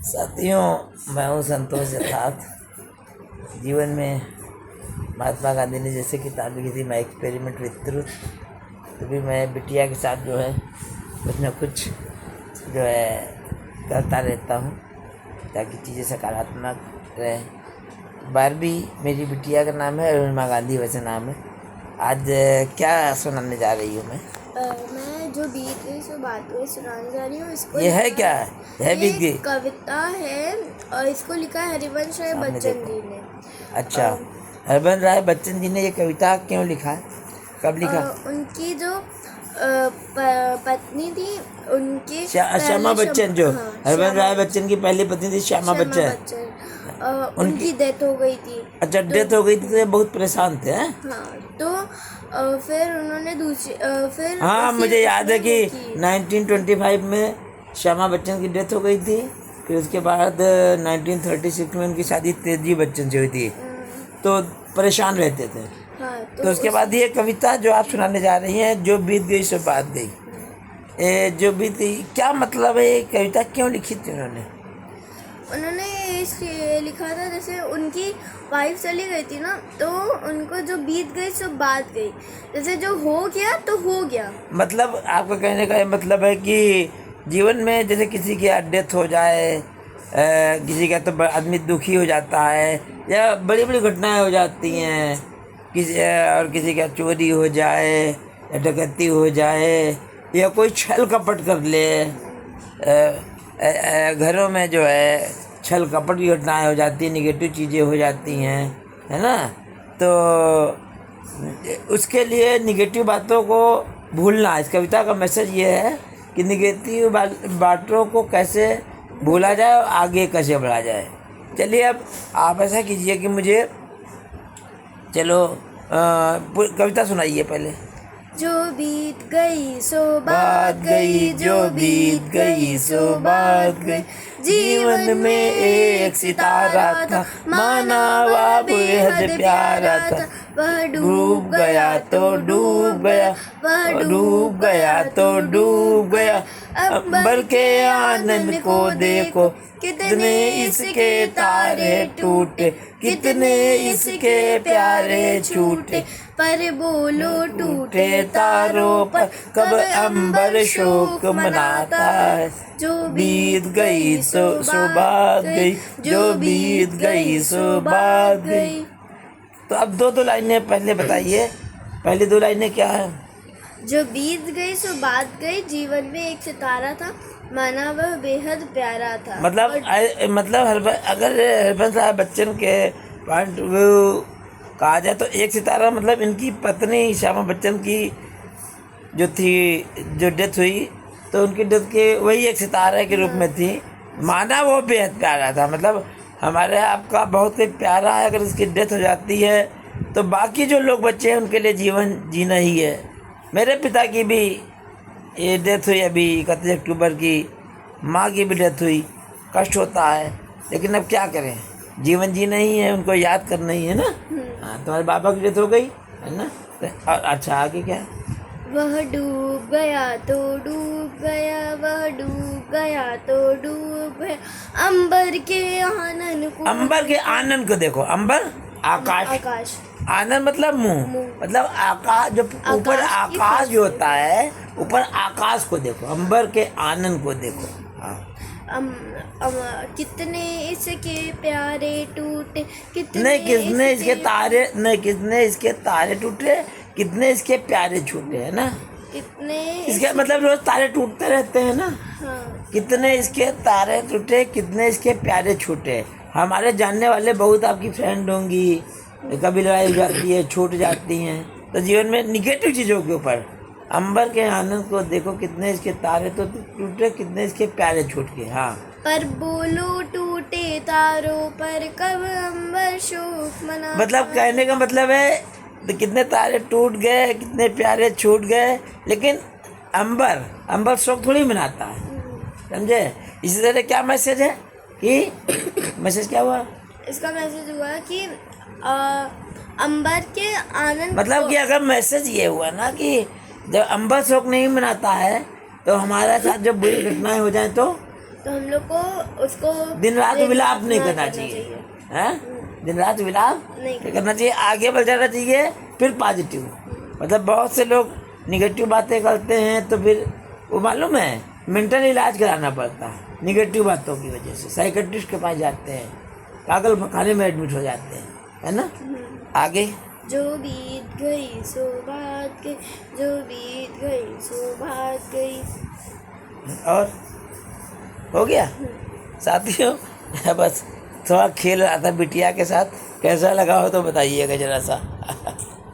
साथियों, मैं हूँ संतोष यथार्थ। जीवन में महात्मा गांधी ने जैसे किताब लिखी थी माई एक्सपेरिमेंट विथ ट्रुथ, तो भी मैं बिटिया के साथ जो है कुछ न कुछ जो है करता रहता हूँ ताकि चीज़ें सकारात्मक रहे। 12वीं मेरी बिटिया का नाम है, अरुणिमा गांधी वैसे नाम है। आज क्या सुनाने जा रही हूँ मैं जो बीत गई सो बात गई सुनाने जा रही हूँ। इसको ये है क्या है बीत गई कविता है और इसको लिखा है हरिवंश राय बच्चन जी ने। अच्छा, हरिवंश राय बच्चन जी ने ये कविता क्यों लिखा है, कब लिखा? उनकी जो पत्नी थी उनकी श्यामा बच्चन, जो हरिवंश राय बच्चन की पहली पत्नी थी श्यामा बच्चन, उनकी डेथ हो गई थी। अच्छा, डेथ हो गई थी तो ये बहुत परेशान थे। हाँ, तो फिर उन्होंने दूसरी फिर हाँ, मुझे याद है कि 1925 में श्यामा बच्चन की डेथ हो गई थी। फिर उसके बाद 1936 में उनकी शादी तेजी बच्चन से हुई थी, तो परेशान रहते थे। हाँ, तो उसके बाद ये कविता जो आप सुनाने जा रही हैं, जो बीत गई सो बात गई, जो बीत गई क्या मतलब है? ये कविता क्यों लिखी थी उन्होंने ये लिखा था जैसे उनकी वाइफ चली गई थी ना, तो उनको जो बीत गई सो बात गई, जैसे जो हो गया तो हो गया। मतलब आपका कहने का मतलब है कि जीवन में जैसे किसी की डेथ हो जाए, किसी का तो आदमी दुखी हो जाता है, या बड़ी बड़ी घटनाएं हो जाती हैं, किसी का चोरी हो जाए या डकैती हो जाए या कोई छल कपट कर ले, घरों में जो है छल कपट की घटनाएं हो जाती हैं, निगेटिव चीज़ें हो जाती हैं, है ना। तो उसके लिए निगेटिव बातों को भूलना, इस कविता का मैसेज ये है कि निगेटिव बातों को कैसे भूला जाए और आगे कैसे बढ़ा जाए। चलिए, अब आप ऐसा कीजिए कि मुझे चलो कविता सुनाइए पहले। जो बीत गई सो बात गई, जो बीत गई सो बात गई, जीवन में एक सितारा था, माना वह बेहद प्यारा था, वह डूब गया तो डूब गया, वह डूब गया तो डूब गया। अंबर के आनंद को देखो, कितने इसके तारे टूटे, कितने इसके प्यारे छूटे, पर बोलो टूटे तारों पर कब अंबर शोक मनाता है। जो बीत गई सो बात गई, जो बीत गई सो बात गई। तो अब दो लाइनें पहले बताइए, पहली दो लाइनें क्या है? जो बीत गई सो बात गई, जीवन में एक सितारा था, माना वह बेहद प्यारा था। मतलब अगर हरिवंश राय बच्चन के पॉइंट व्यू कहा जाए तो एक सितारा मतलब इनकी पत्नी श्यामा बच्चन की जो थी, जो डेथ हुई, तो उनकी डेथ के वही एक सितारे के रूप में थी, माना वो बेहद प्यारा था। मतलब हमारे आपका बहुत ही प्यारा है, अगर उसकी डेथ हो जाती है तो बाकी जो लोग बच्चे हैं उनके लिए जीवन जीना ही है। मेरे पिता की भी ये डेथ हुई अभी 31 अक्टूबर की, माँ की भी डेथ हुई, कष्ट होता है, लेकिन अब क्या करें, जीवन जीना ही है, उनको याद करना ही है ना। हाँ, तुम्हारे बाबा की डेथ हो गई है ना, और अच्छा आगे क्या? वह डूब गया तो डूब गया, वह डूब गया तो डूब गया, अंबर के आनंद को देखो, अंबर आकाश, आनंद मतलब मुंह, मतलब आकाश, जो ऊपर आकाश जो होता है, ऊपर आकाश को देखो, अंबर के आनंद को देखो। हाँ, कितने इसके प्यारे टूटे, कितने इसके तारे टूटे, कितने इसके प्यारे छूटे, है ना। कितने इसके मतलब रोज तारे टूटते रहते हैं ना। हाँ। कितने इसके तारे टूटे, कितने इसके प्यारे छूटे। हमारे जानने वाले बहुत आपकी फ्रेंड होंगी, कभी लड़ाई हो जाती है, छूट जाती हैं, तो जीवन में निगेटिव चीज़ों के ऊपर अंबर के आनंद को देखो, कितने इसके तारे तो टूटे, कितने इसके प्यारे छूट के। हाँ, पर बोलो टूटे तारों पर कब अंबर शोक मना। मतलब कहने का मतलब है तो कितने तारे टूट गए, कितने प्यारे छूट गए, लेकिन अंबर शोक थोड़ी मनाता है, समझे। इसी तरह क्या मैसेज है कि मैसेज क्या हुआ? इसका मैसेज हुआ कि अंबर के आनंद, मतलब कि अगर मैसेज ये हुआ ना कि जब अंबर शोक नहीं मनाता है तो हमारे साथ जब बुरी घटनाएं हो जाए तो तो हम लोग को उसको दिन रात विलाप नहीं करना चाहिए, हैं? दिन रात विलाप नहीं करना चाहिए, आगे बढ़ जाना चाहिए। फिर पॉजिटिव, मतलब बहुत से लोग निगेटिव बातें करते हैं तो फिर वो मालूम है मेंटल इलाज कराना पड़ता है निगेटिव बातों की वजह से। साइकेट्रिस्ट के पास जाते हैं, पागल खाने में एडमिट हो जाते हैं, है ना। आगे जो बीत गई सो बात गई, जो बीत गई सो बात गई। और हो गया साथियों। बस थोड़ा खेल रहा था बिटिया के साथ, कैसा लगा हो तो बताइएगा जरा सा।